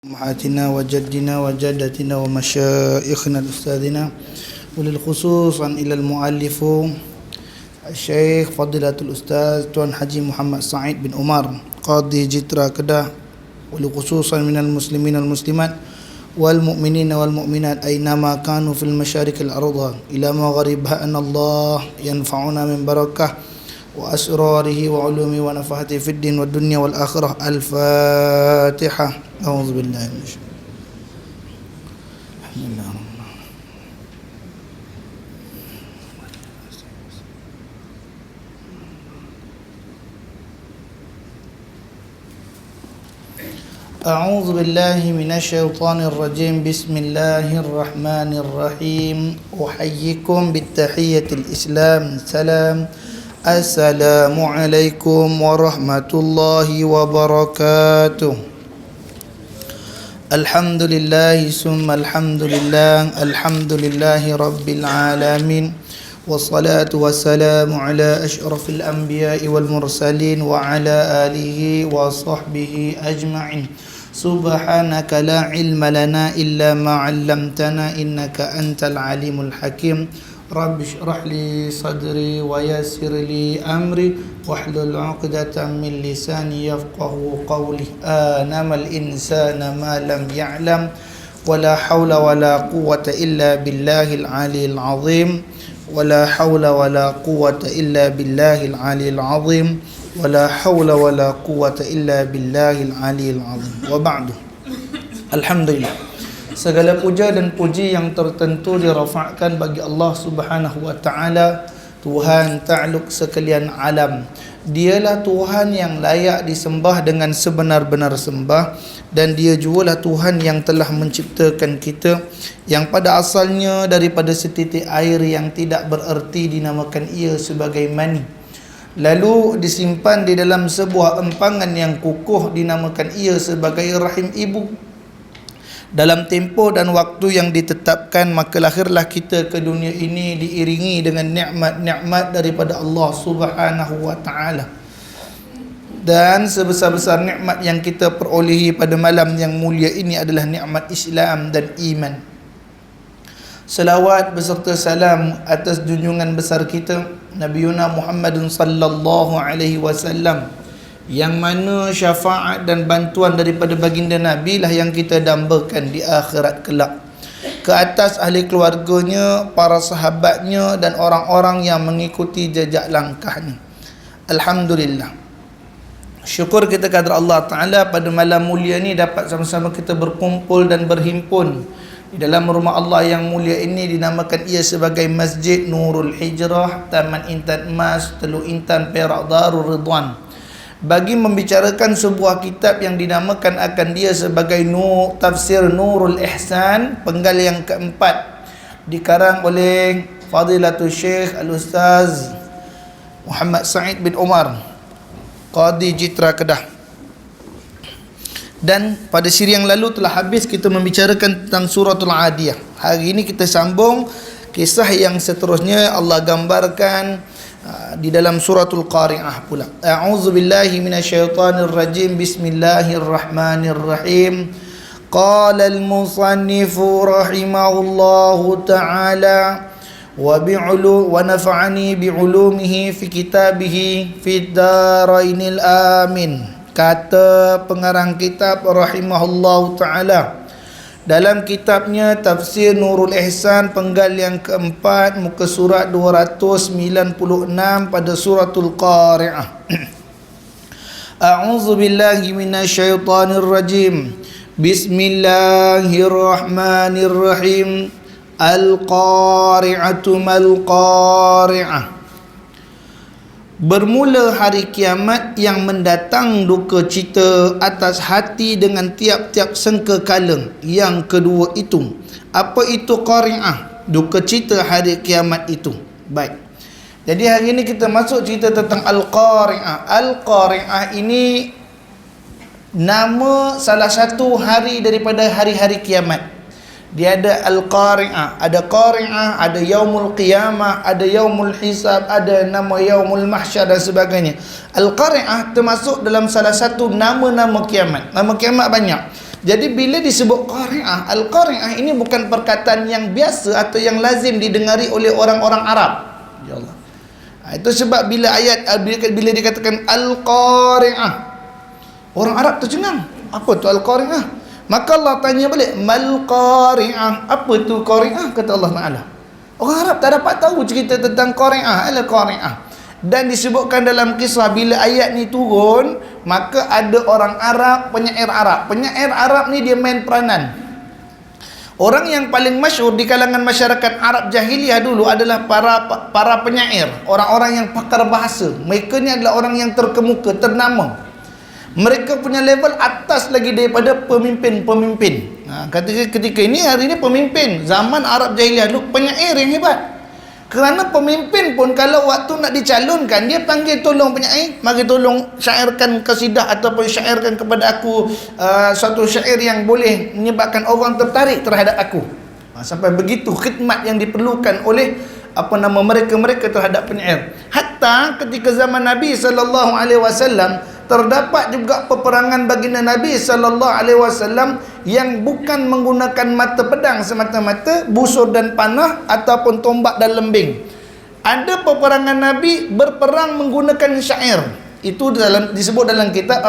أمهاتنا وجدنا وجدتنا ومشائخنا الأستاذنا وللخصوص إلى المؤلف الشيخ فضيلة الأستاذ توان حجي محمد سعيد بن عمر قاضي جترا كده ولخصوصا من المسلمين والمسلمات والمؤمنين والمؤمنات أينما كانوا في المشارق الأرض إلى مغاربها أن الله ينفعنا من بركة وأسراره وعلومه ونفحته في الدين والدنيا والآخرة. الفاتحة. أعوذ بالله من الشيطان. الحمد لله. أعوذ بالله من الشيطان الرجيم. بسم الله الرحمن الرحيم. أحييكم بالتحية الإسلام. سلام. السلام عليكم ورحمة الله وبركاته. الحمد لله ثم الحمد لله. الحمد لله رب العالمين والصلاة والسلام على أشرف الأنبياء والمرسلين وعلى آله وصحبه أجمعين. سبحانك لا علم لنا إلا ما علمتنا إنك أنت العليم الحكيم. رب اشرح لي صدري ويسر لي أمري واحلل عقدة من لساني يفقه قولي. آنم الإنسان ما لم يعلم ولا حول ولا قوة إلا بالله العلي العظيم. ولا حول ولا قوة إلا بالله العلي العظيم. ولا حول ولا قوة إلا بالله العلي العظيم. وبعد. Alhamdulillah, segala puja dan puji yang tertentu dirafa'kan bagi Allah Subhanahu wa taala, Tuhan takluk sekalian alam. Dialah Tuhan yang layak disembah dengan sebenar-benar sembah, dan Dia jugalah Tuhan yang telah menciptakan kita, yang pada asalnya daripada setitik air yang tidak bererti dinamakan ia sebagai mani, lalu disimpan di dalam sebuah empangan yang kukuh dinamakan ia sebagai rahim ibu. Dalam tempoh dan waktu yang ditetapkan, maka lahirlah kita ke dunia ini diiringi dengan nikmat-nikmat daripada Allah Subhanahu wa taala. Dan sebesar-besar nikmat yang kita perolehi pada malam yang mulia ini adalah nikmat Islam dan iman. Selawat beserta salam atas junjungan besar kita Nabiuna Muhammadun sallallahu alaihi wasallam, yang mana syafaat dan bantuan daripada baginda Nabi lah yang kita dambakan di akhirat kelak, ke atas ahli keluarganya, para sahabatnya dan orang-orang yang mengikuti jejak langkahnya. Alhamdulillah, syukur kita kepada Allah Ta'ala pada malam mulia ni dapat sama-sama kita berkumpul dan berhimpun di dalam rumah Allah yang mulia ini. Dinamakan ia sebagai Masjid Nurul Hijrah, Taman Intan Emas, Teluk Intan, Perak, Darul Ridwan, bagi membicarakan sebuah kitab yang dinamakan akan dia sebagai Tafsir Nurul Ihsan, penggal yang keempat, dikarang oleh Fadilatul Syekh Al-Ustaz Muhammad Sa'id bin Umar, Qadi Jitra Kedah. Dan pada siri yang lalu telah habis kita membicarakan tentang suratul Adiyah. Hari ini kita sambung kisah yang seterusnya. Allah gambarkan di dalam suratul Qari'ah pula. A'udzu billahi minasyaitonir rajim. Bismillahirrahmanirrahim. Qala al-musannifu rahimahullahu ta'ala wa nafa'ani bi'ulumihi fi kitabihi fid darainil amin. Kata pengarang kitab rahimahullahu ta'ala dalam kitabnya Tafsir Nurul Ihsan, penggal yang keempat, muka surat 296 pada suratul Qari'ah. A'udzu billahi minasyaitonir rajim. Bismillahirrahmanirrahim. Al-Qari'atu mal-Qari'ah. Bermula hari kiamat yang mendatang duka cita atas hati dengan tiap-tiap sengka kala. Yang kedua itu, apa itu Qari'ah? Duka cita hari kiamat itu. Baik, jadi hari ini kita masuk cerita tentang Al-Qari'ah. Al-Qari'ah ini nama salah satu hari daripada hari-hari kiamat. Dia ada Al-Qari'ah, ada Qari'ah, ada Yaumul Qiyamah, ada Yaumul Hisab, ada nama Yaumul Mahsyar dan sebagainya. Al-Qari'ah termasuk dalam salah satu nama-nama kiamat. Nama kiamat banyak. Jadi bila disebut qari'ah, al-qari'ah ini bukan perkataan yang biasa atau yang lazim didengari oleh orang-orang Arab. Ya Allah. Itu sebab bila bila dikatakan al-qari'ah, orang Arab tercengang. Apa tu al-qari'ah? Maka Allah tanya balik, mal qari'ah? Apa tu qari'ah? Kata Allah Taala. Orang Arab tak dapat tahu cerita tentang qari'ah, al-qari'ah. Dan disebutkan dalam kisah bila ayat ni turun, maka ada orang Arab, penyair Arab. Penyair Arab ni dia main peranan. Orang yang paling masyhur di kalangan masyarakat Arab jahiliyah dulu adalah para penyair, orang-orang yang pakar bahasa. Mereka ni adalah orang yang terkemuka, ternama. Mereka punya level atas lagi daripada pemimpin-pemimpin. Ketika ini, hari ini pemimpin. Zaman Arab jahiliyah dulu penyair yang hebat. Kerana pemimpin pun kalau waktu nak dicalonkan, dia panggil tolong penyair, mari tolong syairkan kasidah ataupun syairkan kepada aku satu syair yang boleh menyebabkan orang tertarik terhadap aku. Sampai begitu khidmat yang diperlukan oleh mereka terhadap penyair. Hatta ketika zaman Nabi SAW terdapat juga peperangan baginda Nabi SAW yang bukan menggunakan mata pedang semata-mata, busur dan panah ataupun tombak dan lembing. Ada peperangan Nabi berperang menggunakan syair. Itu disebut dalam kitab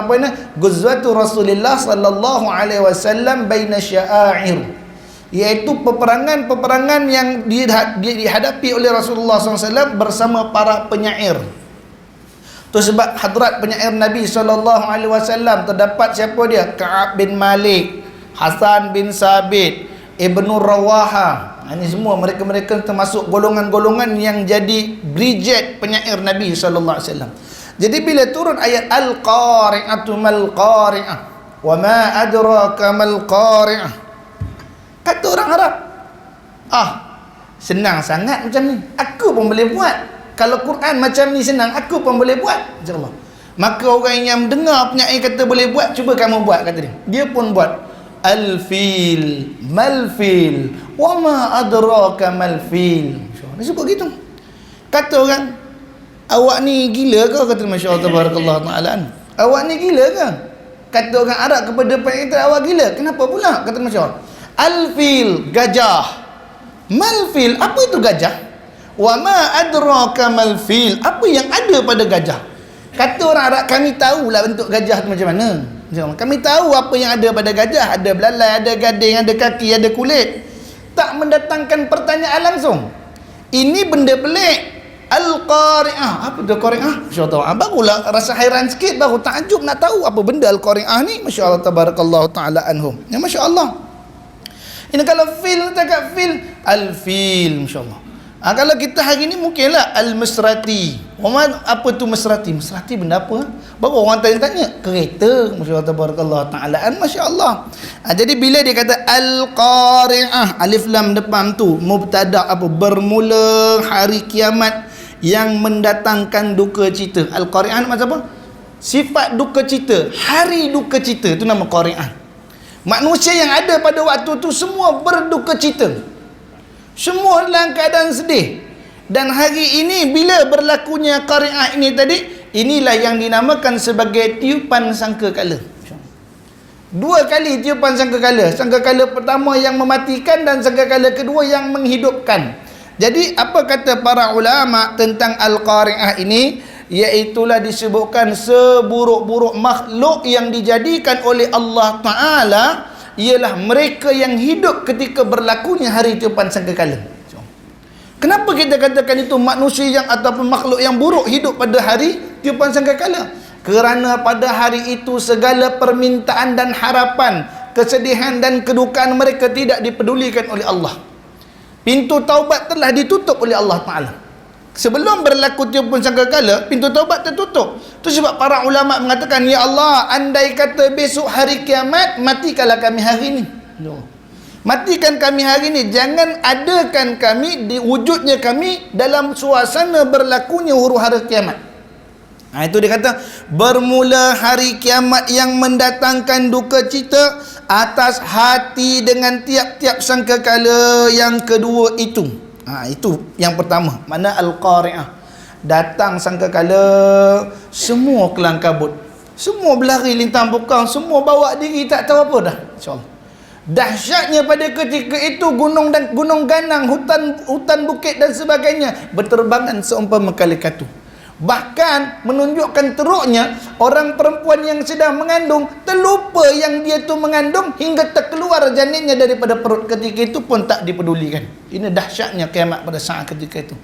Ghazwatu Rasulullah SAW baina sya'air, iaitu peperangan yang dihadapi oleh Rasulullah SAW bersama para penyair. Itu sebab hadrat penyair Nabi SAW terdapat siapa dia? Ka'ab bin Malik, Hasan bin Sabit, Ibnu Rawaha. Ini semua mereka termasuk golongan-golongan yang jadi brigade penyair Nabi SAW. Jadi bila turun ayat al-qari'atu mal qari'ah wa ma adraka mal qari'ah, kata orang Arab, senang sangat macam ni, aku pun boleh buat. Kalau Quran macam ni senang, aku pun boleh buat, insya-Allah. Maka orang yang dengar penyair kata boleh buat, cuba kamu buat, kata dia. Dia pun buat. Al-fil, mal-fil, wa ma adraka mal-fil. Dia sebut gitu. Kata orang, awak ni gila ke? Kata masya-Allah tabarakallah ta'ala. Awak ni gila ke? Kata orang Arab kepada penyair, awak gila. Kenapa pula? Kata masya-Allah. Al-fil, gajah. Mal-fil, apa itu gajah? Wa ma adraka mal fil, apa yang ada pada gajah? Kata orang Arab, kami tahulah bentuk gajah tu macam mana. Kami tahu apa yang ada pada gajah, ada belalai, ada gading, ada kaki, ada kulit. Tak mendatangkan pertanyaan langsung. Ini benda pelik. Al-qari'ah, apa tu qari'ah? Masya-Allah. Barulah rasa hairan sikit, baru takjub nak tahu apa benda al-qari'ah ni. Masya-Allah tabarakallahu taala anhum. Ya masya-Allah. Ini kalau fil, cakap fil, al-fil, masya-Allah. Kalau kita hari ni mungkinlah al-masrati. Apa tu masrati? Masrati benda apa? Baru orang tanya-tanya. Kereta. Masya-Allah tabarakallah ta'alaan. Masya-Allah. Jadi bila dia kata al-qari'ah, alif lam depan tu mubtada, bermula hari kiamat yang mendatangkan duka cita. Al-qari'ah macam apa? Sifat duka cita, hari duka cita, itu nama qari'ah. Manusia yang ada pada waktu tu semua berduka cita. Semua dalam keadaan sedih. Dan hari ini bila berlakunya qari'ah ini tadi, inilah yang dinamakan sebagai tiupan sangkakala. Dua kali tiupan sangkakala. Sangkakala pertama yang mematikan dan sangkakala kedua yang menghidupkan. Jadi apa kata para ulama tentang al-qari'ah ini? Iaitulah disebutkan seburuk-buruk makhluk yang dijadikan oleh Allah Ta'ala ialah mereka yang hidup ketika berlakunya hari tiupan sangkakala. Kenapa kita katakan itu manusia yang ataupun makhluk yang buruk hidup pada hari tiupan sangkakala? Kerana pada hari itu segala permintaan dan harapan, kesedihan dan kedukaan mereka tidak dipedulikan oleh Allah. Pintu taubat telah ditutup oleh Allah Ta'ala. Sebelum berlaku tiupan sangkakala, pintu taubat tertutup. Itu sebab para ulama mengatakan, ya Allah, andai kata besok hari kiamat, matikanlah kami hari ini. Matikan kami hari ini. Jangan adakan kami, diwujudnya kami dalam suasana berlakunya huru-hara kiamat. Itu dia kata, bermula hari kiamat yang mendatangkan duka cita atas hati dengan tiap-tiap sangkakala yang kedua itu. Itu yang pertama. Mana al-qari'ah, datang sangkakala semua kelang kabut. Semua berlari lintang bukang, semua bawa diri tak tahu apa dah. InsyaAllah. Dahsyatnya pada ketika itu gunung dan gunung ganang, hutan bukit dan sebagainya berterbangan seumpama kalekatu. Bahkan menunjukkan teruknya orang perempuan yang sedang mengandung terlupa yang dia tu mengandung hingga terkeluar janinnya daripada perut ketika itu pun tak dipedulikan. Ini dahsyatnya kiamat pada saat ketika itu.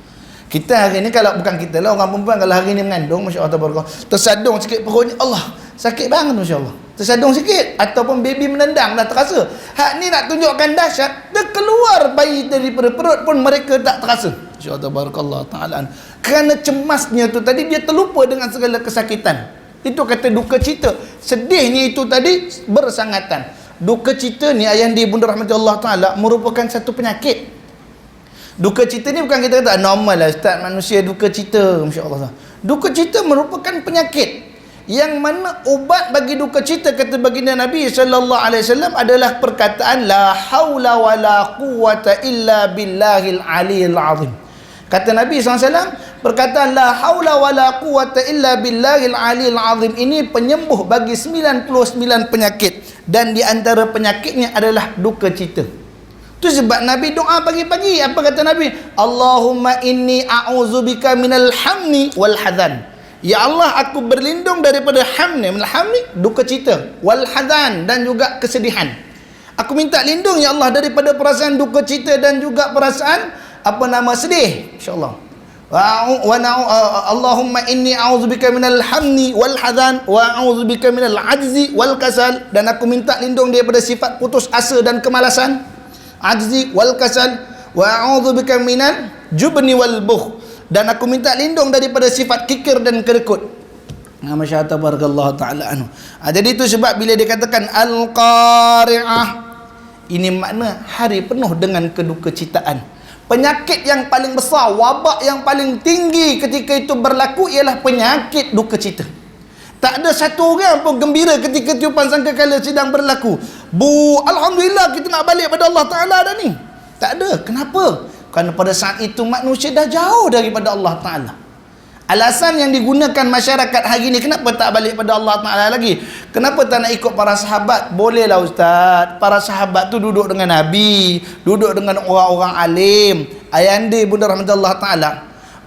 Kita hari ni kalau bukan kita lah, orang perempuan kalau hari ni mengandung, Masya Allah Tabarakallah, tersadung sikit perutnya, Allah sakit banget Masya Allah, tersadung sikit, ataupun baby menendang dah terasa. Hak ni nak tunjukkan dahsyat, terkeluar bayi daripada perut pun mereka tak terasa. Masya Allah Tabarakallah ta'ala. Kerana cemasnya tu tadi, dia terlupa dengan segala kesakitan. Itu kata duka cita. Sedihnya itu tadi bersangatan. Duka cita ni ayah di Bunda Rahmati Allah Ta'ala merupakan satu penyakit. Duka cita ni bukan kita kata normal lah Ustaz, manusia duka cita, Masya Allah. Duka cita merupakan penyakit yang mana ubat bagi duka cita, kata baginda Nabi SAW adalah perkataan la haula wa la quwwata illa billahil aliyil azim. Kata Nabi SAW, perkataan la haula wa la quwwata illa billahil aliyil azim ini penyembuh bagi 99 penyakit, dan di antara penyakitnya adalah duka cita. Itu sebab Nabi doa pagi-pagi. Apa kata Nabi? Allahumma inni a'udzubika minal hamni wal hazan. Ya Allah, aku berlindung daripada hamni. Minal hamni, duka cita. Wal hazan, dan juga kesedihan. Aku minta lindung ya Allah daripada perasaan duka cita dan juga perasaan sedih. InsyaAllah. Allahumma inni a'udzubika minal hamni wal hazan wa a'udzubika minal ajzi wal kasal. Dan aku minta lindung daripada sifat putus asa dan kemalasan, ajzi wal kasal, wa a'udzubika minal jubni wal bukh, dan aku minta lindung daripada sifat kikir dan kerekut. Masya Allah tabarakallahu ta'ala anhu. Jadi itu sebab bila dikatakan al-qari'ah, ini makna hari penuh dengan kedukecitaan. Penyakit yang paling besar, wabak yang paling tinggi ketika itu berlaku ialah penyakit duka cita. Tak ada satu orang pun gembira ketika tiupan sangkakala sedang berlaku. Alhamdulillah kita nak balik pada Allah Ta'ala dah ni. Tak ada. Kenapa? Kerana pada saat itu manusia dah jauh daripada Allah Ta'ala. Alasan yang digunakan masyarakat hari ni, kenapa tak balik pada Allah Ta'ala lagi? Kenapa tak nak ikut para sahabat? Bolehlah Ustaz. Para sahabat tu duduk dengan Nabi, duduk dengan orang-orang alim. Ayahanda Bunda Rahmat Allah Ta'ala,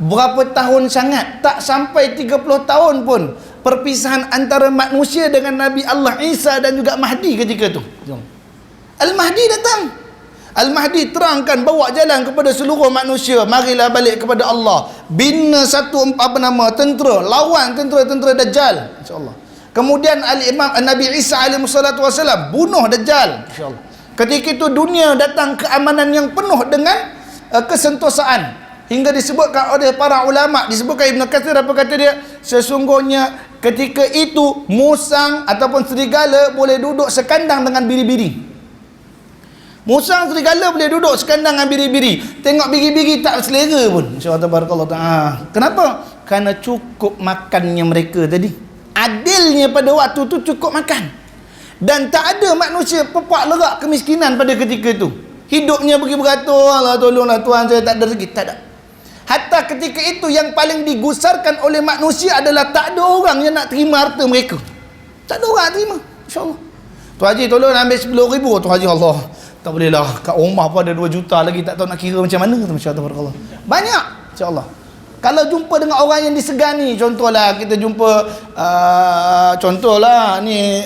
berapa tahun sangat? Tak sampai 30 tahun pun perpisahan antara manusia dengan Nabi Allah Isa dan juga Mahdi ketika itu. Al-Mahdi datang. Al-Mahdi terangkan, bawa jalan kepada seluruh manusia, marilah balik kepada Allah. Bina satu tentera, lawan tentera Dajjal, insya-Allah. Kemudian Al-Imam Nabi Isa alaihi salatu wasallam bunuh Dajjal, insya-Allah. Ketika itu dunia datang keamanan yang penuh dengan kesentosaan. Hingga disebutkan oleh para ulama, disebutkan Ibn Katsir, apa kata dia? Sesungguhnya ketika itu musang ataupun serigala boleh duduk sekandang dengan biri-biri. Musang serigala boleh duduk sekandang dengan biri-biri. Tengok biri-biri tak selera pun. InsyaAllah tabarakallah ta'ala. Kenapa? Kerana cukup makannya mereka tadi. Adilnya pada waktu tu cukup makan. Dan tak ada manusia pepak lerak kemiskinan pada ketika itu. Hidupnya pergi beratur, Allah tolonglah Tuhan, saya tak ada rezeki. Tak ada. Hatta ketika itu yang paling digusarkan oleh manusia adalah tak ada orang yang nak terima harta mereka. Tak ada orang nak terima. InsyaAllah. Tu Haji tolong ambil 10,000. Tu Haji, Allah, tak boleh lah. Kat rumah pun ada 2 juta lagi, tak tahu nak kira macam mana. Masya-Allah. Banyak. InsyaAllah. Kalau jumpa dengan orang yang disegani, contohlah kita jumpa contohlah ni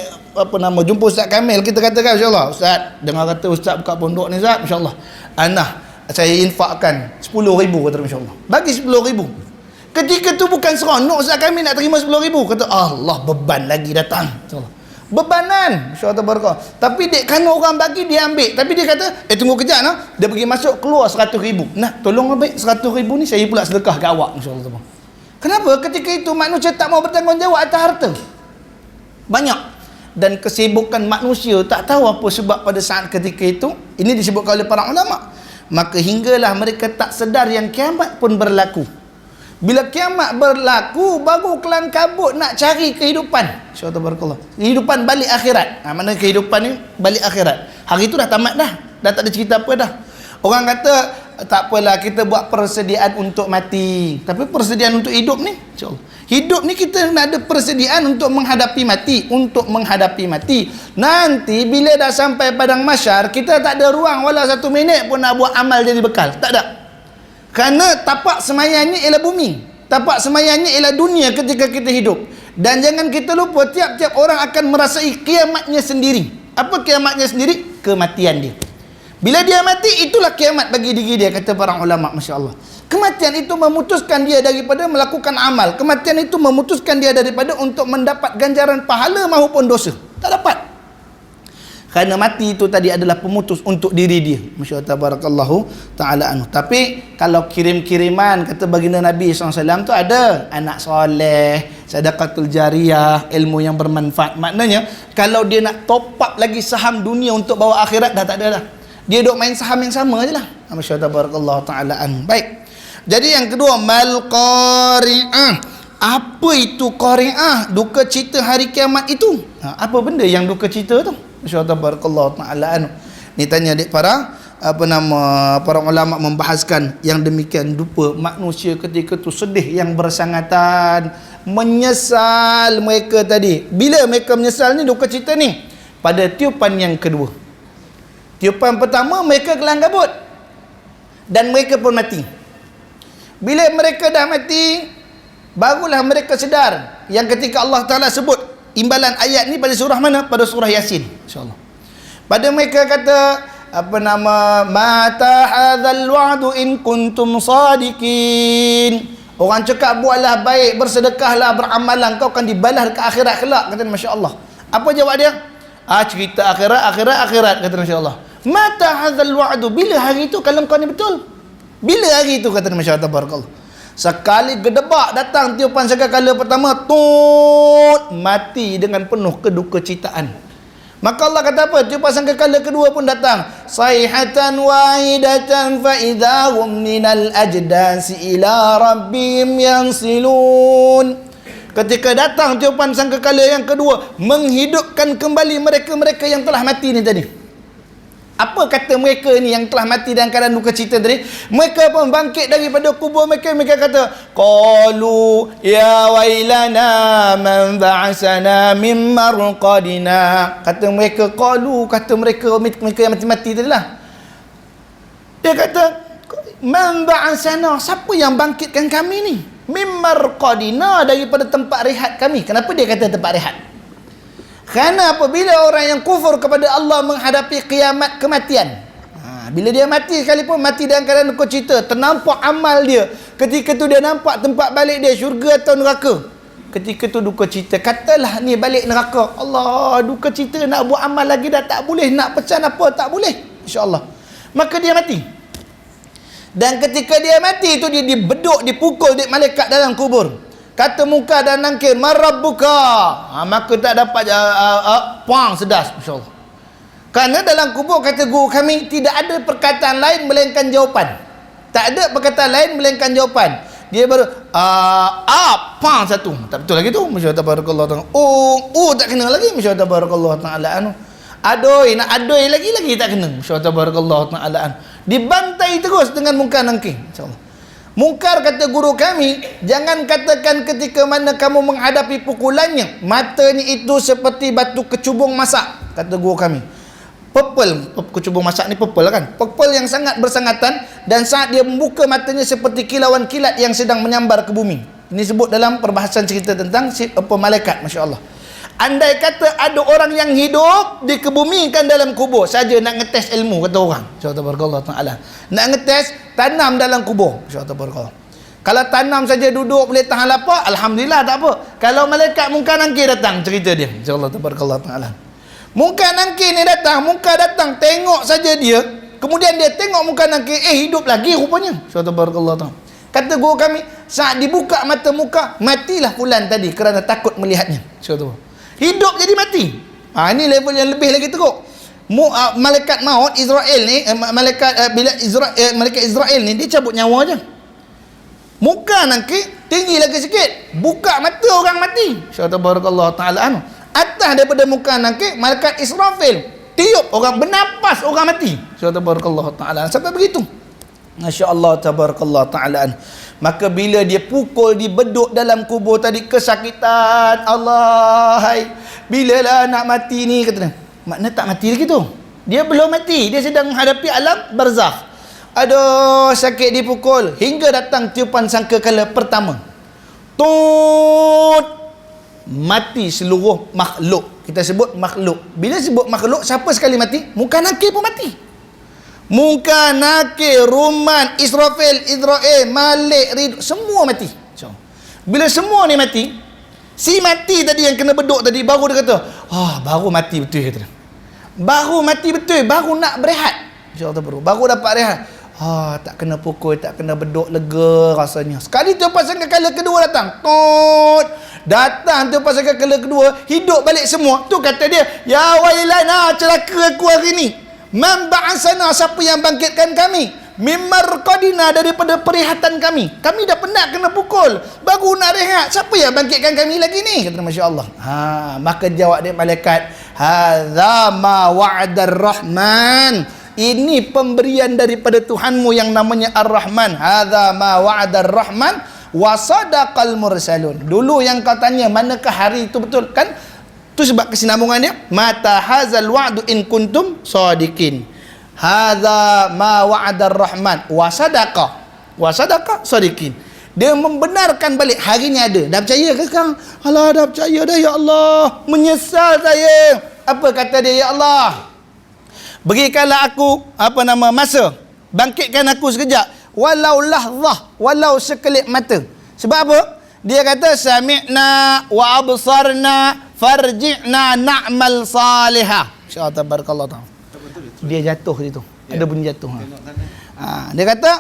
jumpa Ustaz Kamil, kita katakan, insyaAllah, Ustaz, dengar kata Ustaz buka pondok ni Ustaz, insyaAllah saya infakkan 10,000, kata insyaAllah. Bagi 10,000. Ketika tu bukan seronok Ustaz kami nak terima 10,000. Kata Allah, beban lagi datang. InsyaAllah. Bebanan. InsyaAllah barakah. Tapi dek kerana orang bagi dia ambil. Tapi dia kata, tunggu kejap nah. Dia pergi masuk keluar 100,000. Nah, tolong ambil 100,000 ni, saya pula sedekah ke awak. InsyaAllah. Kenapa? Ketika itu manusia tak mau bertanggungjawab atas harta. Banyak. Dan kesibukan manusia tak tahu apa sebab pada saat ketika itu. Ini disebutkan oleh para ulama. Maka hinggalah mereka tak sedar yang kiamat pun berlaku. Bila kiamat berlaku, baru kelang kabut nak cari kehidupan. InsyaAllah barakallah. Kehidupan balik akhirat. Mana kehidupan ni balik akhirat. Hari tu dah tamat dah. Dah tak ada cerita apa dah. Orang kata, tak apalah kita buat persediaan untuk mati. Tapi persediaan untuk hidup ni, insyaAllah. Hidup ni kita nak ada persediaan untuk menghadapi mati. Nanti bila dah sampai padang mahsyar, kita tak ada ruang walau 1 minit pun nak buat amal jadi bekal. Tak ada. Kerana tapak semayangnya ialah bumi. Tapak semayangnya ialah dunia ketika kita hidup. Dan jangan kita lupa, tiap-tiap orang akan merasai kiamatnya sendiri. Apa kiamatnya sendiri? Kematian dia. Bila dia mati, itulah kiamat bagi diri dia, kata para ulama, Masya Allah. Kematian itu memutuskan dia daripada melakukan amal. Kematian itu memutuskan dia daripada untuk mendapat ganjaran pahala maupun dosa. Tak dapat. Kerana mati itu tadi adalah pemutus untuk diri dia. Masya Allah, tabarakallahu ta'ala anhu. Tapi kalau kirim-kiriman, kata baginda Nabi SAW tu ada anak soleh, sedekatul jariyah, ilmu yang bermanfaat. Maknanya kalau dia nak top up lagi saham dunia untuk bawa akhirat, dah tak ada dah. Dia duk main saham yang sama je lah. Masya Allah, tabarakallahu ta'ala anhu. Baik. Jadi yang kedua, mal qari'ah. Apa itu qari'ah? Duka cita hari kiamat itu. Apa benda yang duka cita tu? Masya-Allah, barakallahu taala anhu. Ni tanya adik para para ulama membahaskan yang demikian rupa manusia ketika tu sedih yang bersangatan, menyesal mereka tadi. Bila mereka menyesal ni, duka cita ni pada tiupan yang kedua. Tiupan pertama mereka kelang kabut dan mereka pun mati. Bila mereka dah mati, barulah mereka sedar yang ketika Allah Ta'ala sebut imbalan ayat ni pada surah mana? Pada surah Yasin, insyaAllah. Pada mereka kata mata hadzal wa'du in kuntum sadiqin. Orang cakap buatlah baik, bersedekahlah, beramalan, kau akan dibalas ke akhirat kelak, kata masya-Allah. Apa jawab dia? Cerita akhirat, kata masya-Allah. Mata hadzal wa'du, bila hari itu kalau kau ni betul? Bila hari itu, kata masya-Allah, barakallah. Sekali gedebak datang tiupan sangkakala pertama, tut, mati dengan penuh keduka citaan. Maka Allah kata apa? Tiupan sangkakala kedua pun datang, sayhatan wahidatan fa idahum minal ajdasi ila rabbihim yansilun. Ketika datang tiupan sangkakala yang kedua, menghidupkan kembali mereka-mereka yang telah mati ni tadi. Apa kata mereka ni yang telah mati dalam keadaan duka cita tadi? Mereka pun bangkit daripada kubur mereka. Mereka kata, qalu ya wailana man ba'asana min marqadina. Kata mereka yang mati-mati tadi lah. Dia kata, man ba'asana, siapa yang bangkitkan kami ni? Min marqadina, daripada tempat rehat kami. Kenapa dia kata tempat rehat? Kerana apabila orang yang kufur kepada Allah menghadapi kiamat kematian, bila dia mati sekalipun, mati dalam keadaan duka cita, ternampak amal dia, ketika tu dia nampak tempat balik dia, syurga atau neraka. Ketika tu duka cita, katalah ni balik neraka, Allah, duka cita, nak buat amal lagi dah tak boleh, nak pecan apa tak boleh, insya-Allah. Maka dia mati. Dan ketika dia mati tu, dia dibeduk, dipukul oleh malaikat dalam kubur. Kata Munkar dan Nakir, marabbuka, maka tak dapat puang sedas, masya-Allah. Kerana dalam kubur, kata guru kami, tidak ada perkataan lain melainkan jawapan. Tak ada perkataan lain melainkan jawapan. Dia baru pang satu, tak betul lagi tu, masya-Allah tabarakallah taala. Tak kena lagi, masya-Allah tabarakallah taala anu. Adoi, nak adoi lagi tak kena, masya-Allah tabarakallah taala. Dibantai terus dengan Munkar dan Nakir, insya-Allah. Munkar kata guru kami, jangan katakan ketika mana kamu menghadapi pukulannya, matanya itu seperti batu kecubung masak, kata guru kami. Kecubung masak ni pepel kan? Pepel yang sangat bersangatan, dan saat dia membuka matanya seperti kilauan kilat yang sedang menyambar ke bumi. Ini sebut dalam perbahasan cerita tentang malaikat, masya-Allah. Andai kata ada orang yang hidup dikebumikan dalam kubur saja nak ngetes ilmu, kata orang, insya-Allah taala. Nak ngetes tanam dalam kubur, insya-Allah. Kalau tanam saja duduk boleh tahan lapar, alhamdulillah tak apa. Kalau malaikat Munkar Nakir datang, cerita dia, insya-Allah taala. Munkar Nakir ni datang, Munkar datang tengok saja dia, kemudian dia tengok Munkar Nakir, hidup lagi rupanya, insya-Allah taala. Kata guru kami, saat dibuka mata muka, matilah fulan tadi kerana takut melihatnya, insya-Allah. Hidup jadi mati. Ini level yang lebih lagi teruk. Malaikat maut Israel ni, malaikat Israel ni, dia cabut nyawa je. Muka Nakir tinggi lagi sikit, buka mata orang mati, insya-Allah taala anu. Atas daripada Muka Nakir, malaikat Israfil tiup orang, bernapas orang mati, insya-Allah taala. Sampai begitu, masya-Allah tabarakallah taala. Maka bila dia pukul, dibeduk dalam kubur tadi, kesakitan. Allah, hai, bilalah nak mati ni, kata dia. Makna tak mati lagi tu. Dia belum mati, dia sedang menghadapi alam barzakh. Aduh, sakit dipukul hingga datang tiupan sangkakala pertama. Tut, mati seluruh makhluk. Kita sebut makhluk. Bila sebut makhluk, siapa sekali mati? Muka nakir pun mati. Muka nakir, Ruman, Israfil, Izrail, Malik, Ridho, semua mati. Bila semua ni mati, si mati tadi yang kena beduk tadi, baru dia kata, baru mati betul, kata dia. Baru mati betul, baru nak berehat. InsyaAllah baru dapat rehat. Tak kena pukul, tak kena beduk, lega rasanya. Sekali tiupan sangkakala kedua datang. Datang tiupan sangkakala kedua, hidup balik semua. Tu kata dia, ya wailana, celaka aku hari ni. Man ba'asana, siapa yang bangkitkan kami? Mimar qadina, daripada perihatan kami. Kami dah penat kena pukul, baru nak rehat. Siapa yang bangkitkan kami lagi ni? Kata masya-Allah. Maka jawab dia malaikat, hadza ma wa'adar rahman. Ini pemberian daripada Tuhanmu yang namanya Ar-Rahman. Hadza ma wa'adar rahman wa sadaqal mursalun. Dulu yang kau tanya manakah hari itu betul, kan? Tu sebab kesinambungannya, mata hazal wa'du in kuntum sadiqin. Hadza ma wa'adar rahman wa sadaqa sadiqin. Dia membenarkan balik hari ni ada. Dah percaya ke sekarang? Alah, dah percaya dah, ya Allah. Menyesal saya. Apa kata dia, ya Allah? Berikanlah aku masa. Bangkitkan aku sekejap. Walau lahzah, walau sekelip mata. Sebab apa? Dia kata sami'na wa absarna farji'na na'mal salihah. InsyaAllah tabarakallah ta'ala. Dia jatuh situ. Ada bunyi jatuh. Dia kata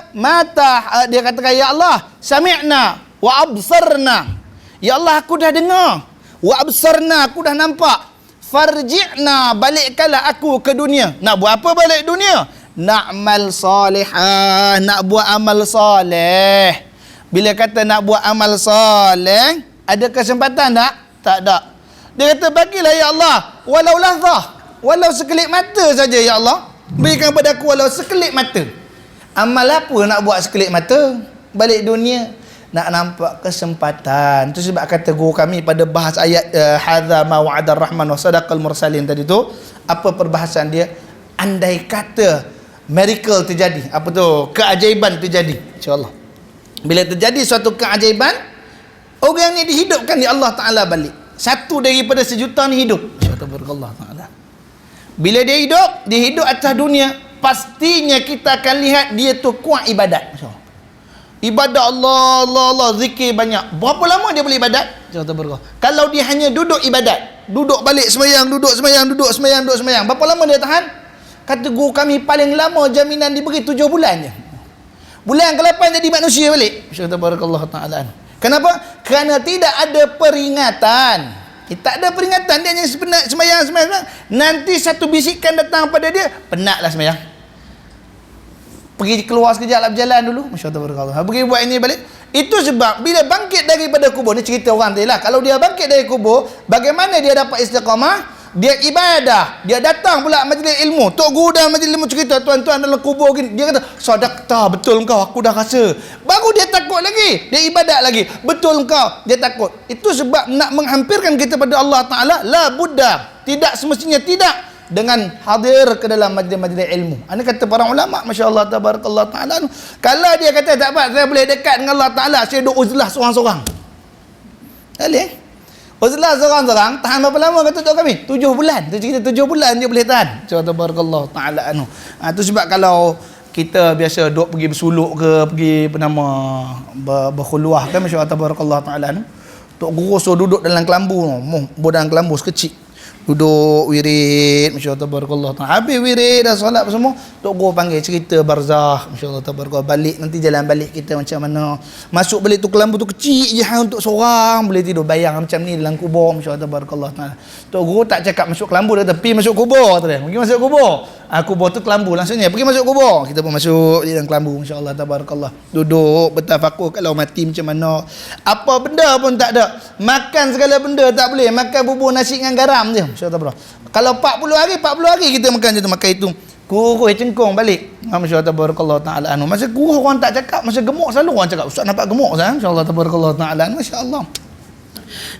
dia katakan, ya Allah, sami'na wa absarna. Ya Allah, aku dah dengar. Wa absarna, aku dah nampak. Farji'na, balikkanlah aku ke dunia. Nak buat apa balik dunia? Na'mal salihah, nak buat amal soleh. Bila kata nak buat amal soleh, ada kesempatan tak? Tak ada. Dia kata, bagilah ya Allah, walau lahzah, walau sekelip mata saja ya Allah. Berikan kepada aku walau sekelip mata. Amal apa nak buat sekelip mata? Balik dunia. Nak nampak kesempatan. Itu sebab kata guru kami pada bahas ayat hadza ma wa'adar rahman wa sadaqal mursalin tadi tu, apa perbahasan dia? Andai kata miracle terjadi, apa tu, keajaiban terjadi, insya-Allah. Bila terjadi suatu keajaiban, orang ni dihidupkan di Allah Taala balik. Satu daripada sejuta ni hidup. Insya-Allah Taala. Bila dia hidup atas dunia, pastinya kita akan lihat dia tu kuat ibadat. Insya-Allah. Ibadat Allah, zikir banyak. Berapa lama dia boleh ibadat? Kalau dia hanya duduk ibadat, duduk balik sembahyang, duduk sembahyang, berapa lama dia tahan? Kata guru kami, paling lama jaminan diberi 7 bulan je. Bulan ke-8 jadi manusia balik. Subhanallah ta'ala. Kenapa? Kerana tidak ada peringatan. Tak ada peringatan, dia hanya sembahyang. Nanti satu bisikan datang pada dia, penatlah sembahyang. Pergi keluar sekejap lah, berjalan dulu. Masya-Allah. Pergi buat ini balik. Itu sebab bila bangkit daripada kubur, ni cerita orang tadi lah. Kalau dia bangkit dari kubur, bagaimana dia dapat istiqamah? Dia ibadah. Dia datang pula majlis ilmu. Tok guru dah majlis ilmu cerita, tuan-tuan dalam kubur gini. Dia kata, sadaqta, betul engkau, aku dah rasa. Baru dia takut lagi. Dia ibadat lagi. Betul engkau, dia takut. Itu sebab nak menghampirkan kita pada Allah Ta'ala, la buddha. Tidak semestinya tidak. Dengan hadir ke dalam majlis-majlis ilmu. Ini kata para ulama, masya-Allah tabarakallah taala. Kalau dia kata tak apa, saya boleh dekat dengan Allah Taala, saya duk uzlah seorang-seorang. Boleh? Uzlah seorang-seorang, tahan berapa lama kata tok kami? 7 bulan. Tu cerita 7 bulan dia boleh tahan. Masya-Allah tabarakallah taala anu. Tu sebab kalau kita biasa duk pergi bersuluk ke, pergi berkhuluah kan, masya-Allah tabarakallah taala anu. Tok guru suruh duduk dalam kelambu, dalam kelambu sekecil. Duduk wirid, masya-Allah tabarakallah. Habis wirid dah solat semua, tok guru panggil cerita barzakh, masya-Allah tabarakallah. Balik nanti jalan balik kita macam mana. Masuk balik tu kelambu tu kecil je untuk seorang boleh tidur bayang macam ni dalam kubur, masya-Allah tabarakallah. Tok guru tak cakap masuk kelambu, dia kata pergi masuk kubur tu dia. Pergi masuk kubur. Kubur tu kelambu langsungnya. Pergi masuk kubur. Kita pun masuk di dalam kelambu, masya-Allah tabarakallah. Duduk bertafakur kalau mati macam mana. Apa benda pun tak ada. Makan segala benda tak boleh. Makan bubur nasi dengan garam je. Kalau 40 hari kita makan je tu, makan itu. Kurus cengkung balik. Masya-Allah tabarakallah taala anu. Masa kurus orang tak cakap, masa gemuk selalu orang cakap, ustaz nampak gemuk Ustaz. Masya-Allah tabarakallah taala anu. Masya-Allah.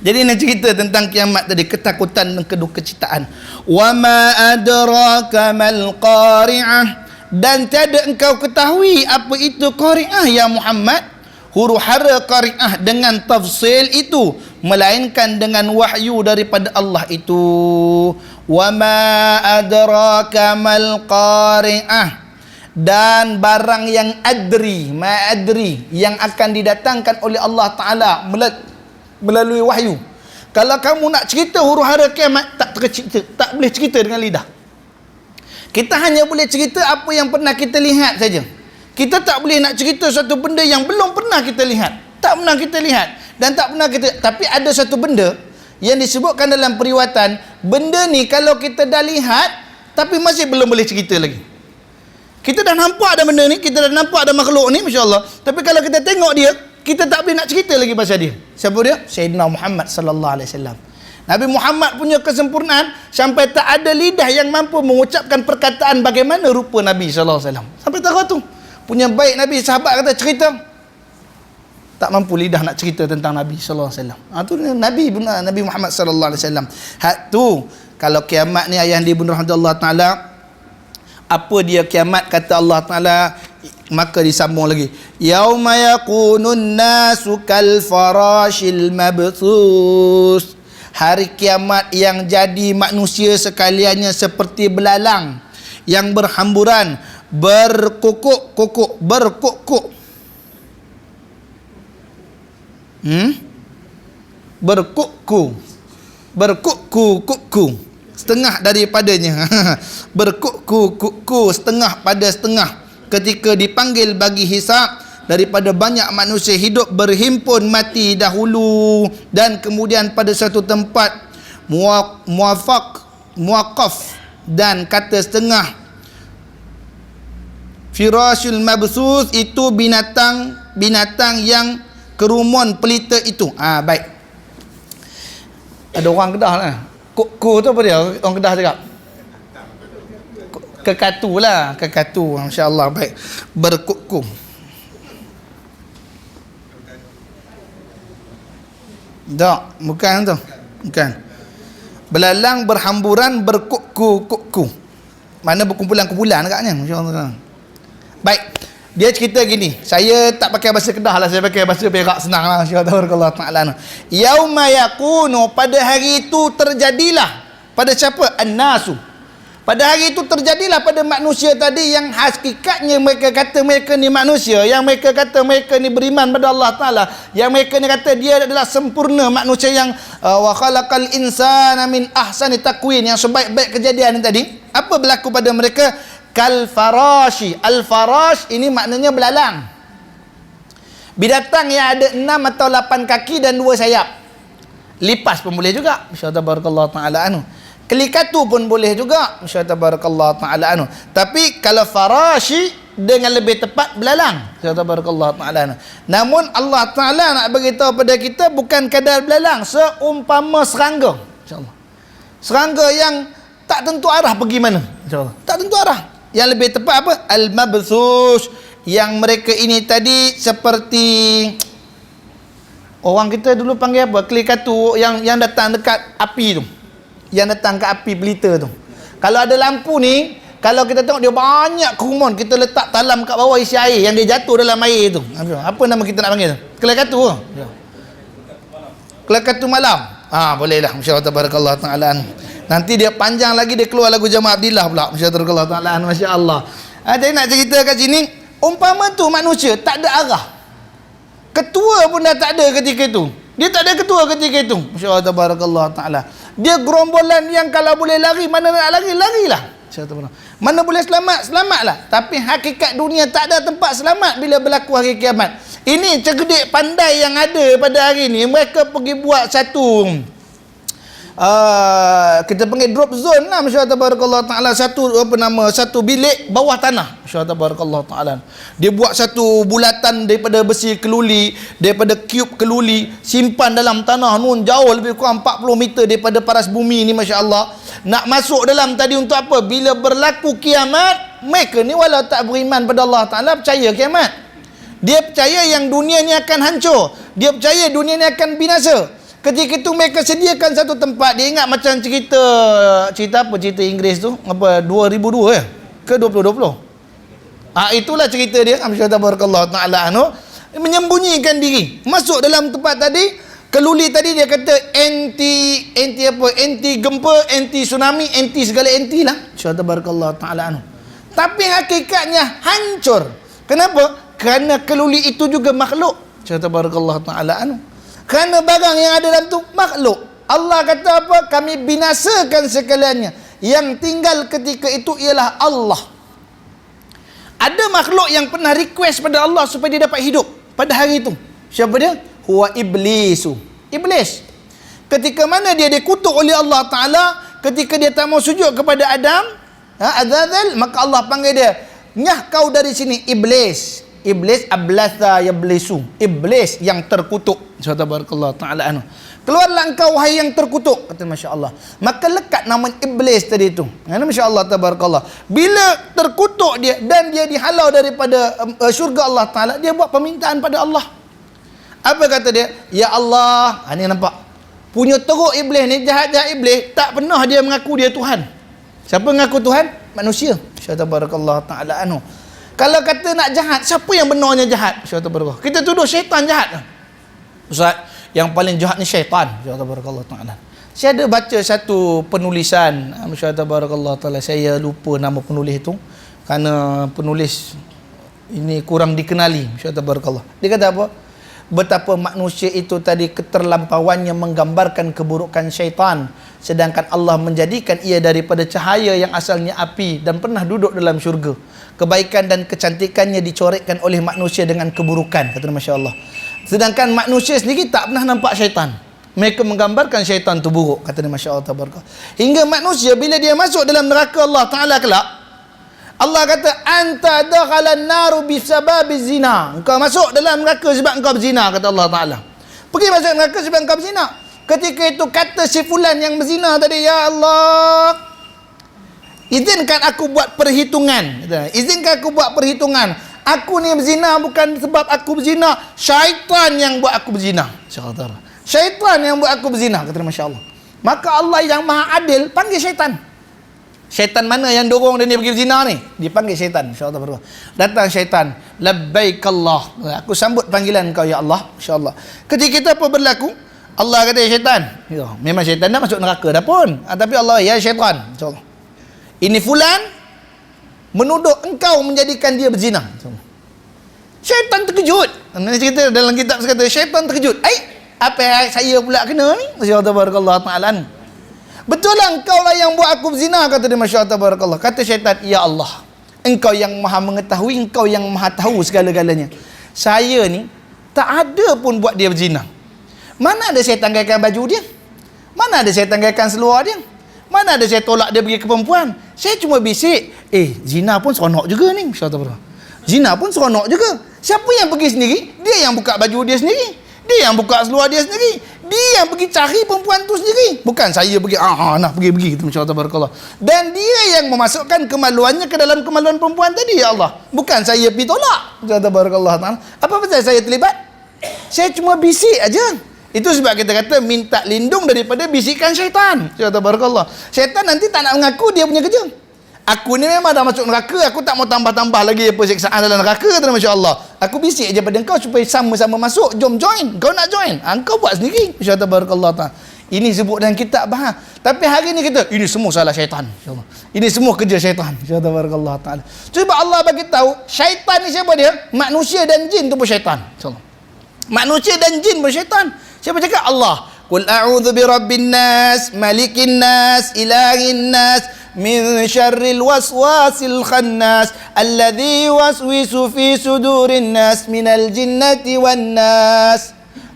Jadi nak cerita tentang kiamat tadi, ketakutan dan kedukecitaan. Wa ma adraka mal qari'ah, dan tiada engkau ketahui apa itu qari'ah ya Muhammad. Huru hara qari'ah dengan tafsil itu, melainkan dengan wahyu daripada Allah itu. Wa ma adraka mal qari'ah, dan barang yang adri, ma adri, yang akan didatangkan oleh Allah Ta'ala melalui wahyu. Kalau kamu nak cerita huru hara kiamat, tak tercipta, tak boleh cerita dengan lidah. Kita hanya boleh cerita apa yang pernah kita lihat saja. Kita tak boleh nak cerita satu benda yang belum pernah kita lihat. Tak pernah kita lihat dan tak pernah kita, tapi ada satu benda yang disebutkan dalam periwatan, benda ni kalau kita dah lihat tapi masih belum boleh cerita lagi. Kita dah nampak ada benda ni, kita dah nampak ada makhluk ni, masya-Allah, tapi kalau kita tengok dia, kita tak boleh nak cerita lagi pasal dia. Siapa dia? Sayyidina Muhammad sallallahu alaihi wasallam. Nabi Muhammad punya kesempurnaan sampai tak ada lidah yang mampu mengucapkan perkataan bagaimana rupa Nabi sallallahu alaihi wasallam. Sampai tahu tu. Punya baik Nabi, sahabat kata cerita, tak mampu lidah nak cerita tentang Nabi sallallahu alaihi wasallam. Tu Nabi Muhammad sallallahu alaihi wasallam. Hak tu kalau kiamat ni ayah di bunda Allah Taala, apa dia kiamat kata Allah Taala, maka disambung lagi. Yauma yakunun nasu kal farashil mabthus. Hari kiamat yang jadi manusia sekaliannya seperti belalang yang berhamburan, berkukuk-kukuk, berkuk-kuk. Berkuk-ku, berkuk-ku, setengah daripadanya. Berkuk-ku, setengah pada setengah. Ketika dipanggil bagi hisab, daripada banyak manusia hidup berhimpun mati dahulu, dan kemudian pada satu tempat muwaqaf, dan kata setengah. Firashul mabsus itu binatang yang kerumun pelita itu. Baik. Ada orang Kedah lah. Ku tu apa dia? Orang Kedah cakap. Kekatu lah, kekatu. Masya-Allah. Baik. Berkuku. Tak, bukan tu. Bukan. Belalang berhamburan berkuku-kuku. Mana berkumpulan-kumpulan agaknya. Masya-Allah. Baik. Dia cerita gini, saya tak pakai bahasa Kedah lah, saya pakai bahasa Perak, senang lah. Masya-Allah ta'ala. Yauma yakunu, pada hari itu terjadilah. Pada siapa? An-nasu. Pada hari itu terjadilah pada manusia tadi yang hakikatnya mereka kata mereka ni manusia, yang mereka kata mereka ni beriman pada Allah Ta'ala, yang mereka ni kata dia adalah sempurna manusia, yang wa khalaqal insana min ahsani taqwim, yang sebaik-baik kejadian tadi. Apa berlaku pada mereka? Kal farashi. Al farash ini maknanya belalang, binatang yang ada 6 atau 8 kaki dan 2 sayap. Lipas pun boleh juga, masyaallah barakallahu taala anu. Kelikatu pun boleh juga, masyaallah barakallahu taala anu. Tapi kalau farashi dengan lebih tepat belalang, masyaallah barakallahu taala anu. Namun Allah Taala nak beritahu pada kita bukan kadar belalang, seumpama serangga, insyaallah. Serangga yang tak tentu arah pergi mana, insyaallah. Tak tentu arah. Yang lebih tepat apa? Al-mabthus. Yang mereka ini tadi seperti orang kita dulu panggil apa? Kelikatu yang datang dekat api tu. Yang datang ke api pelita tu. Kalau ada lampu ni, kalau kita tengok dia banyak kerumun, kita letak talam kat bawah isi air yang dia jatuh dalam air tu. Apa nama kita nak panggil tu? Kelikatu ke? Kelikatu malam. Bolehlah. Masya-Allah tabarakallah taala. Nanti dia panjang lagi, dia keluar lagu Jamaah Abdillah pula. Masya-Allah taala. Masya-Allah. Jadi nak cerita kat sini, umpama tu manusia tak ada arah. Ketua pun dah tak ada ketika itu. Dia tak ada ketua ketika itu. Masya-Allah tabarakallah taala. Dia gerombolan yang kalau boleh lari, mana nak lari, larilah. Masya-Allah. Mana boleh selamat, selamatlah. Tapi hakikat dunia tak ada tempat selamat bila berlaku hari kiamat. Ini cerdik pandai yang ada pada hari ni, mereka pergi buat satu kita panggil drop zone lah, masya-Allah tabarakallah taala, satu bilik bawah tanah, masya-Allah tabarakallah taala. Dia buat satu bulatan daripada besi keluli, daripada cube keluli, simpan dalam tanah nun jauh lebih kurang 40 meter daripada paras bumi ni, masya-Allah. Nak masuk dalam tadi untuk apa? Bila berlaku kiamat, mereka ni walau tak beriman pada Allah taala, percaya kiamat. Dia percaya yang dunia ni akan hancur, dia percaya dunia ni akan binasa. Ketika itu mereka sediakan satu tempat. Dia ingat macam cerita apa, cerita Inggeris tu apa, 2002 ya ke 2020. Itulah cerita dia, Barakallahu taala anhu, menyembunyikan diri masuk dalam tempat tadi. Keluli tadi dia kata anti gempa, anti tsunami, anti segala anti lah, Barakallahu taala anhu. Tapi hakikatnya hancur. Kenapa? Kerana keluli itu juga makhluk, Barakallahu taala anhu. Kerana barang yang ada dalam tu makhluk. Allah kata apa? Kami binasakan sekaliannya. Yang tinggal ketika itu ialah Allah. Ada makhluk yang pernah request pada Allah supaya dia dapat hidup pada hari itu. Siapa dia? Huwa iblisu. Iblis. Ketika mana dia dikutuk oleh Allah Ta'ala, ketika dia tak mau sujud kepada Adam, Azazil, maka Allah panggil dia, nyah kau dari sini, Iblis. Iblis ablasa yablisu, iblis yang terkutuk. Subhanallah taala anhu. Keluarlah engkau wahai yang terkutuk, kata masya-Allah. Maka lekat nama iblis tadi itu. Masya-Allah tabarakallah. Bila terkutuk dia dan dia dihalau daripada syurga Allah taala, dia buat permintaan pada Allah. Apa kata dia? Ya Allah, ni nampak. Punya teruk iblis ni, jahat-jahat iblis, tak pernah dia mengaku dia Tuhan. Siapa mengaku Tuhan? Manusia. Subhanallah taala anhu. Kalau kata nak jahat, siapa yang benarnya jahat? Subhanallah. Kita tuduh syaitan jahat. Ustaz, yang paling jahat ni syaitan. Subhanallah taala. Saya ada baca satu penulisan, Subhanallah taala, saya lupa nama penulis itu kerana penulis ini kurang dikenali, Subhanallah. Dia kata apa? Betapa manusia itu tadi keterlampauannya menggambarkan keburukan syaitan, sedangkan Allah menjadikan ia daripada cahaya yang asalnya api dan pernah duduk dalam syurga. Kebaikan dan kecantikannya dicorekkan oleh manusia dengan keburukan, kata Masya Allah. Sedangkan manusia sendiri tak pernah nampak syaitan. Mereka menggambarkan syaitan itu buruk, kata Masya Allah tabaraka. Hingga manusia bila dia masuk dalam neraka Allah Ta'ala kelak, Allah kata anta dakhalan naru bisababi zina. Engkau masuk dalam neraka sebab engkau berzina, kata Allah Taala. Pergi masuk neraka sebab engkau berzina. Ketika itu kata si fulan yang berzina tadi, ya Allah, izinkan aku buat perhitungan. Izinkan aku buat perhitungan. Aku ni berzina bukan sebab aku berzina, syaitan yang buat aku berzina. Syaitan yang buat aku berzina, kata Masya-Allah. Maka Allah yang Maha Adil panggil syaitan. Syaitan mana yang dorong dia ni pergi berzina ni? Dipanggil syaitan. InsyaAllah. Datang syaitan. Labbaik Allah. Aku sambut panggilan kau ya Allah. InsyaAllah. Ketika kita apa berlaku, Allah kata ya syaitan. Ya, memang syaitan dah masuk neraka dah pun. Tapi Allah, ya syaitan. InsyaAllah. Ini fulan menuduh engkau menjadikan dia berzina. Syaitan terkejut. Cerita dalam kitab kata syaitan terkejut. Apa yang saya pula kena ni? Masya-Allah taala. Betul lah engkau lah yang buat aku berzina, kata dia, Masya Allah barakallah. Kata syaitan, ya Allah, engkau yang maha mengetahui, engkau yang maha tahu segala-galanya. Saya ni tak ada pun buat dia berzina. Mana ada saya tanggalkan baju dia? Mana ada saya tanggalkan seluar dia? Mana ada saya tolak dia pergi ke perempuan? Saya cuma bisik, zina pun seronok juga ni, Masya Allah barakallah. Zina pun seronok juga. Siapa yang pergi sendiri? Dia yang buka baju dia sendiri. Dia yang buka seluar dia sendiri. Dia yang pergi cari perempuan tu sendiri. Bukan saya pergi, nak pergi gitu, Masya Allah barakallah. Dan dia yang memasukkan kemaluannya ke dalam kemaluan perempuan tadi, ya Allah. Bukan saya pergi tolak, Masya Allah barakallah. Apa pasal saya terlibat? Saya cuma bisik aja. Itu sebab kita kata minta lindung daripada bisikan syaitan, Masya Allah barakallah. Syaitan nanti tak nak mengaku dia punya kerja. Aku ni memang dah masuk neraka, aku tak mau tambah-tambah lagi apa siksaan dalam neraka, kata Masya Allah. Aku bisik je pada engkau supaya sama-sama masuk, jom join. Kau nak join, engkau buat sendiri. Masya Allah barakallah ta'ala. Ini sebut dalam kitab bahas. Tapi hari ni kita, ini semua salah syaitan. Ini semua kerja syaitan. Masya Allah barakallah ta'ala. Cuba Allah bagi tahu, syaitan ni siapa dia? Manusia dan jin tu pun syaitan. Manusia dan jin pun syaitan. Siapa cakap? Allah. Qul a'udzu birabbin nas, malikin nas, ilahin nas, min syarril waswasil khannas alladzi yuwaswisu fi sudurin nas minal jinnati wan nas.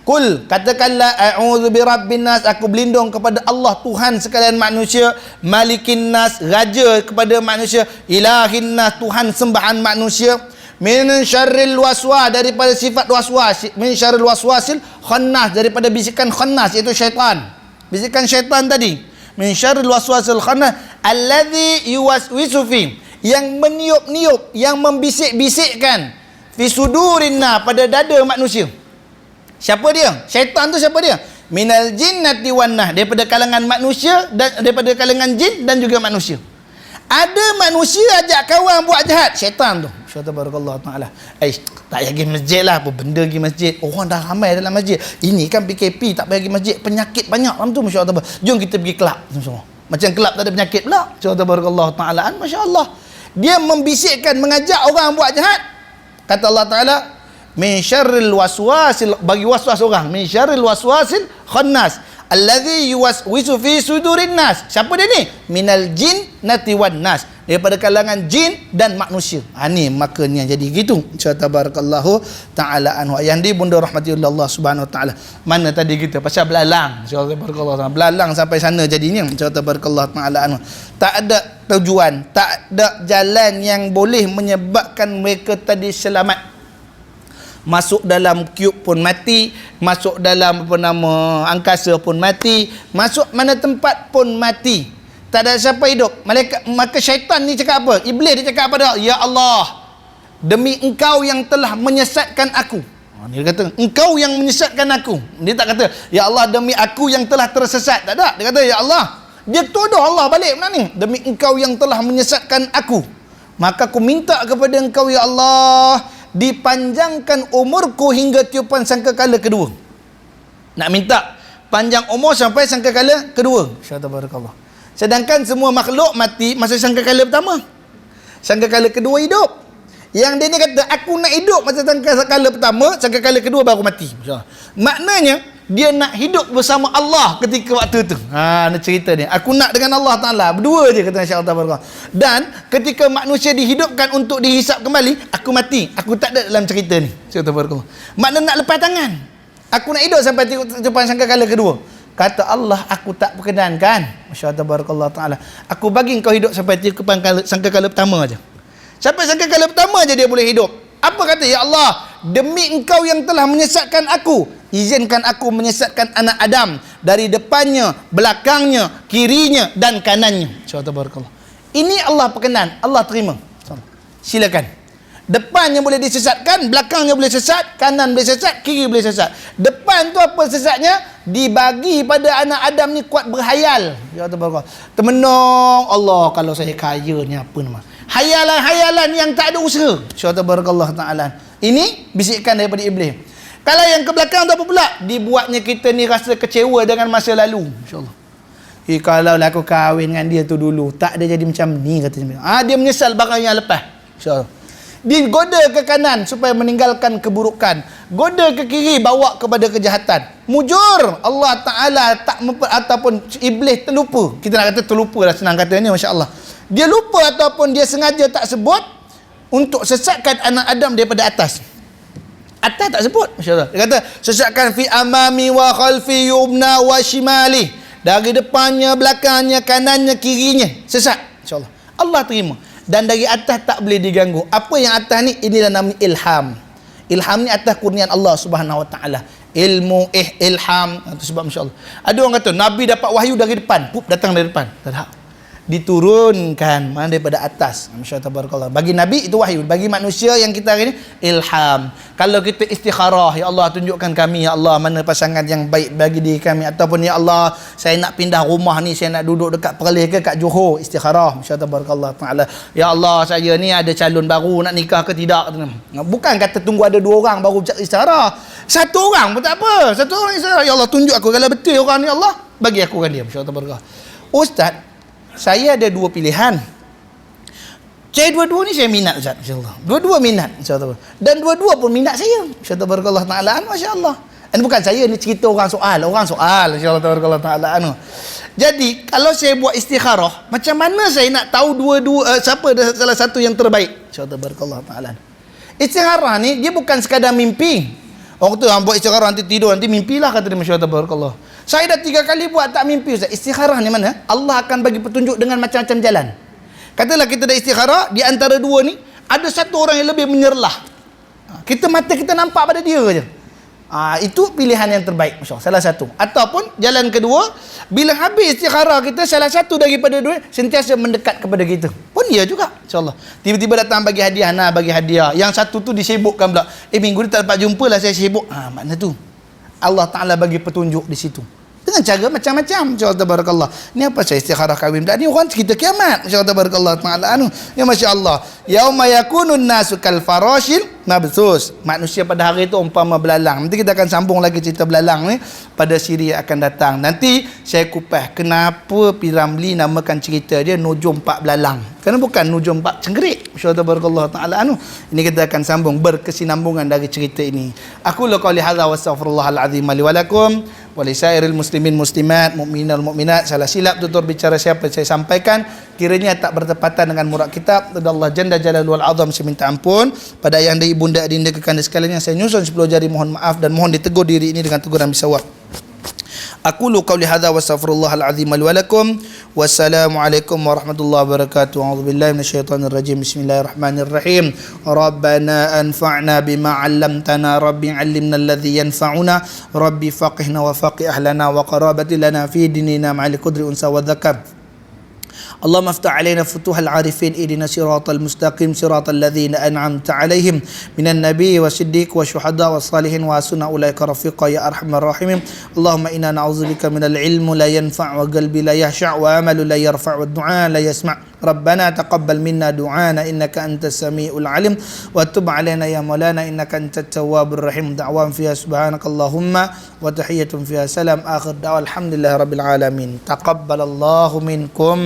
Kul, katakanlah a'udzu birabbin nas, aku berlindung kepada Allah Tuhan sekalian manusia, malikin nas, raja kepada manusia, ilahin nas, Tuhan sembahan manusia, min syarril waswas, daripada sifat waswas, min syarril waswasil khannas, daripada bisikan khannas iaitu syaitan. Bisikan syaitan tadi, min syarril waswasil khannas alladzi yuwaswisu fi, yang meniup-niup, yang membisik-bisikkan fi sudurinna, pada dada manusia. Siapa dia? Syaitan tu siapa dia? Minal jinnati wan nas, daripada kalangan manusia dan daripada kalangan jin dan juga manusia. Ada manusia ajak kawan buat jahat, syaitan tu. Syaitan barakallahu taala. Tak pergi masjid lah, apa benda pergi masjid. Orang dah ramai dalam masjid. Ini kan PKP, tak pergi masjid, penyakit banyak dalam tu, masya-Allah. Jom kita pergi kelab semua. Macam kelab tak ada penyakit pula. Syaitan barakallahu taala, masya-Allah. Dia membisikkan, mengajak orang buat jahat. Kata Allah Taala, min syarril waswasil, bagi waswas orang, min syarril waswasil khannas allazi yuwaswisu fi sudurin nas. Siapa dia ni? Minal jinnati wan nas, daripada kalangan jin dan manusia. Ni makanya jadi gitu. Tabarakallahu taala anhu. Yang di bunda rahmati Allah Subhanahu wa taala. Mana tadi kita pasal belalang. Tabarakallahu taala. Belalang sampai sana jadinya. Tabarakallahu taala anhu. Tak ada tujuan, tak ada jalan yang boleh menyebabkan mereka tadi selamat. Masuk dalam cube pun mati, masuk dalam angkasa pun mati, masuk mana tempat pun mati. Tak ada siapa hidup. Maka syaitan ni cakap apa? Iblis dia cakap pada Allah, ya Allah, demi engkau yang telah menyesatkan aku. Dia kata, engkau yang menyesatkan aku. Dia tak kata, ya Allah, demi aku yang telah tersesat. Tak ada. Dia kata, ya Allah. Dia tuduh Allah balik mana ni? Demi engkau yang telah menyesatkan aku, maka aku minta kepada engkau, ya Allah, dipanjangkan umurku hingga tiupan sangkakala kedua. Nak minta panjang umur sampai sangkakala kedua. Tabarakallah. Sedangkan semua makhluk mati masa sangkakala pertama. Sangkakala kedua hidup. Yang dia ni kata, aku nak hidup masa sangkakala pertama, sangkakala kedua baru mati. Maknanya dia nak hidup bersama Allah ketika waktu tu. Nak cerita ni. Aku nak dengan Allah Ta'ala. Berdua je, kata Syaitan barakallah. Dan ketika manusia dihidupkan untuk dihisap kembali, aku mati. Aku tak ada dalam cerita ni. Syaitan barakallah. Makna nak lepas tangan. Aku nak hidup sampai depan sangkakala kedua. Kata Allah, aku tak perkenankan. Masya-Allah barakallah Ta'ala. Aku bagi kau hidup sampai depan sangkakala pertama aja. Sampai sangkakala pertama aja dia boleh hidup. Apa kata? Ya Allah, demi engkau yang telah menyesatkan aku, izinkan aku menyesatkan anak Adam dari depannya, belakangnya, kirinya dan kanannya. Subhanallah. Ini Allah perkenan, Allah terima. Silakan. Depannya boleh disesatkan, belakangnya boleh sesat, kanan boleh sesat, kiri boleh sesat. Depan tu apa sesatnya? Dibagi pada anak Adam ni kuat berhayal. Ya Allah. Temenung Allah, kalau saya kaya ni apa nama? Hayalan-hayalan yang tak ada usaha. Subhanallah taala. Ini bisikan daripada iblis. Kalau yang ke belakang tu apa pula? Dibuatnya kita ni rasa kecewa dengan masa lalu. Insya-Allah. Kalau lah aku kahwin dengan dia tu dulu, tak ada jadi macam ni, katanya. Dia menyesal barang yang lepas. Insya-Allah. Dia goda ke kanan supaya meninggalkan keburukan, goda ke kiri bawa kepada kejahatan. Mujur Allah Ta'ala tak ataupun iblis terlupa. Kita nak kata terlupa lah, senang katanya, masya-Allah. Dia lupa ataupun dia sengaja tak sebut untuk sesatkan anak Adam daripada atas. Atas tak sebut, masya-Allah. Dia kata sesatkan fi amami wa khalfi yumna wa shimali, dari depannya, belakangnya, kanannya, kirinya, sesat. Insya-Allah. Allah terima. Dan dari atas tak boleh diganggu. Apa yang atas ni? Inilah namanya ilham. Ilham ni atas kurnian Allah Subhanahu wa taala. Ilmu, ilham. Itu sebab masya-Allah. Ada orang kata Nabi dapat wahyu dari depan, datang dari depan. Tak ada. Diturunkan mana daripada atas. Masya-Allah tabarakallah. Bagi Nabi itu wahyu, bagi manusia yang kita hari ini ilham. Kalau kita istikharah, ya Allah tunjukkan kami, ya Allah, mana pasangan yang baik bagi diri kami, ataupun ya Allah saya nak pindah rumah ni, saya nak duduk dekat Perlis ke kat Johor, istikharah. Masya-Allah tabarakallah taala. Ya Allah, saya ni ada calon baru, nak nikah ke tidak. Bukan kata tunggu ada dua orang baru istikharah. Satu orang pun tak apa. Satu orang istikharah. Ya Allah tunjuk aku, kalau betul orang ni Allah, bagi aku kan dia. Masya-Allah tabarakallah. Ustaz, saya ada dua pilihan. Saya dua-dua ni saya minat, Ustaz, insya-Allah. Dua-dua minat, insya-Allah. Dan dua-dua pun minat saya. Insya-Allah barakallahu taala, masya-Allah. Dan bukan saya ni cerita orang soal, insya-Allah barakallahu taala. Jadi, kalau saya buat istikharah, macam mana saya nak tahu dua-dua siapa salah satu yang terbaik? Insya-Allah barakallahu taala. Istikharah ni dia bukan sekadar mimpi. Orang tu buat istikharah nanti tidur, nanti mimpilah kata dia, masya-Allah tabarakallah. Saya dah 3 kali buat tak mimpi Ustaz. Istikharah ni mana? Allah akan bagi petunjuk dengan macam-macam jalan. Katalah kita dah istikharah, di antara dua ni ada satu orang yang lebih menyerlah. Mata kita nampak pada dia je. Itu pilihan yang terbaik, masya-Allah, salah satu. Ataupun jalan kedua, bila habis istikharah kita, salah satu daripada dua sentiasa mendekat kepada kita. Pun iya juga, insya-Allah. Tiba-tiba datang bagi hadiah, bagi hadiah. Yang satu tu disibukkan pula. Minggu ni tak dapat jumpa lah, saya sibuk. Makna tu Allah Taala bagi petunjuk di situ. Dengan cara macam-macam, insya-Allah tabarakallah. Ni apa saya istikharah kahwin pula? Ni orang cerita kiamat, insya-Allah tabarakallah taala ya masya-Allah. Yauma yakunun nasu kal farashil mabthus. Manusia pada hari itu umpama belalang. Nanti kita akan sambung lagi cerita belalang ni pada siri yang akan datang. Nanti saya kupas kenapa Piramli namakan cerita dia Nujum Pak Belalang. Kerana bukan Nujum Pak Cenggerik. Masya-Allah tabarakallah taala Ini kita akan sambung berkesinambungan dari cerita ini. Aku qouli hadza wa astaghfirullahal azim li wa lakum wa li sairil muslimin muslimat mukminin wal mukminat. Salah silap tutur bicara siapa saya sampaikan kiranya tak bertepatan dengan murad kitab dan Allah jalla jalalul azam, saya minta ampun pada ayahanda ibunda adinda kekanda sekalian yang saya nyusun 10 jari, mohon maaf dan mohon ditegur diri ini dengan teguran bisawab. Aqulu qawli hadza wa astaghfirullahal azim li wa lakum. Wassalamualaikum warahmatullahi wabarakatuh. A'udzu billahi minasyaitonir rajim. Bismillahirrahmanirrahim. Rabbana anfa'na bima 'allamtana, rabbi 'allimna alladhi yanfa'una, rabbi faqihna wa faqih ahlana wa qarabati lana fi dinina ma'al qudri unsa wa dzakar. اللهم افتح علينا فتوح العارفين اهدنا الصراط المستقيم صراط الذين انعمت عليهم من النبي والصديق والشهداء والصالحين وحسن اولئك رفيقا يا ارحم الراحمين. اللهم انا نعوذ بك من العلم لا ينفع وقلب لا يخشع وعمل لا يرفع والدعاء لا يسمع. ربنا تقبل منا دعانا انك انت السميع العليم وتب علينا يا مولانا انك انت التواب الرحيم. دعوان فيها سبحانك اللهم وتحية فيها سلام. اخر دعوة الحمد لله رب العالمين. تقبل الله منكم.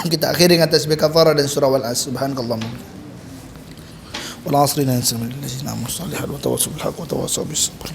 Kita akhiri dengan tasbih kafarah dan surah Wal-Asr. Subhanakallahumma wal 'asri innal insana lafi khusr illa alladziina aamanu wa 'amilus shalihaati wa tawassaw bil haqqi wa tawassaw bis sabr.